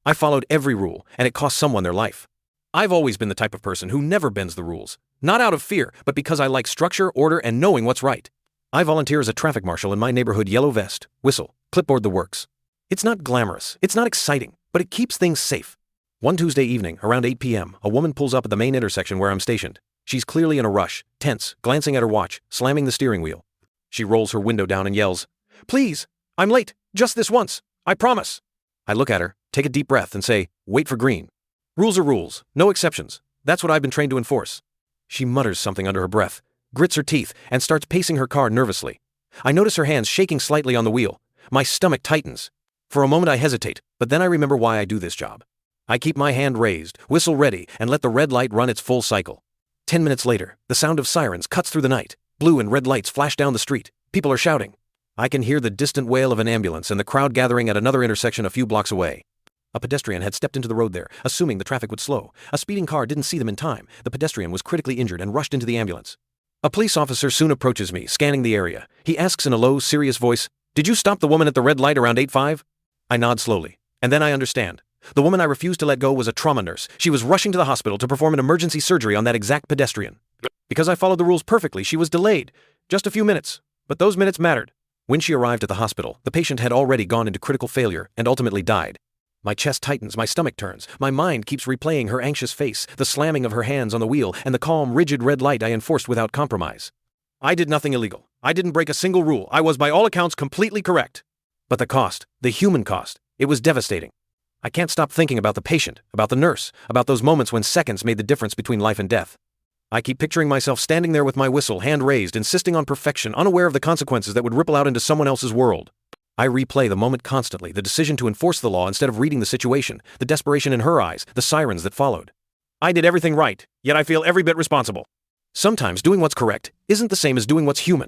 I followed every rule, and it cost someone their life. I've always been the type of person who never bends the rules. Not out of fear, but because I like structure, order, and knowing what's right. I volunteer as a traffic marshal in my neighborhood. Yellow vest, whistle, clipboard, the works. It's not glamorous, it's not exciting, but it keeps things safe. One Tuesday evening, around 8 p.m., a woman pulls up at the main intersection where I'm stationed. She's clearly in a rush, tense, glancing at her watch, slamming the steering wheel. She rolls her window down and yells, "Please, I'm late, just this once, I promise." I look at her, take a deep breath, and say, "Wait for green. Rules are rules, no exceptions. That's what I've been trained to enforce." She mutters something under her breath, grits her teeth, and starts pacing her car nervously. I notice her hands shaking slightly on the wheel. My stomach tightens. For a moment I hesitate, but then I remember why I do this job. I keep my hand raised, whistle ready, and let the red light run its full cycle. 10 minutes later, the sound of sirens cuts through the night. Blue and red lights flash down the street. People are shouting. I can hear the distant wail of an ambulance and the crowd gathering at another intersection a few blocks away. A pedestrian had stepped into the road there, assuming the traffic would slow. A speeding car didn't see them in time. The pedestrian was critically injured and rushed into the ambulance. A police officer soon approaches me, scanning the area. He asks in a low, serious voice, "Did you stop the woman at the red light around 8:05? I nod slowly. And then I understand. The woman I refused to let go was a trauma nurse. She was rushing to the hospital to perform an emergency surgery on that exact pedestrian. Because I followed the rules perfectly, she was delayed. Just a few minutes. But those minutes mattered. When she arrived at the hospital, the patient had already gone into critical failure and ultimately died. My chest tightens, my stomach turns. My mind keeps replaying her anxious face, the slamming of her hands on the wheel, and the calm, rigid red light I enforced without compromise. I did nothing illegal. I didn't break a single rule. I was by all accounts completely correct. But the cost, the human cost, it was devastating. I can't stop thinking about the patient, about the nurse, about those moments when seconds made the difference between life and death. I keep picturing myself standing there with my whistle, hand raised, insisting on perfection, unaware of the consequences that would ripple out into someone else's world. I replay the moment constantly, the decision to enforce the law instead of reading the situation, the desperation in her eyes, the sirens that followed. I did everything right, yet I feel every bit responsible. Sometimes doing what's correct isn't the same as doing what's human.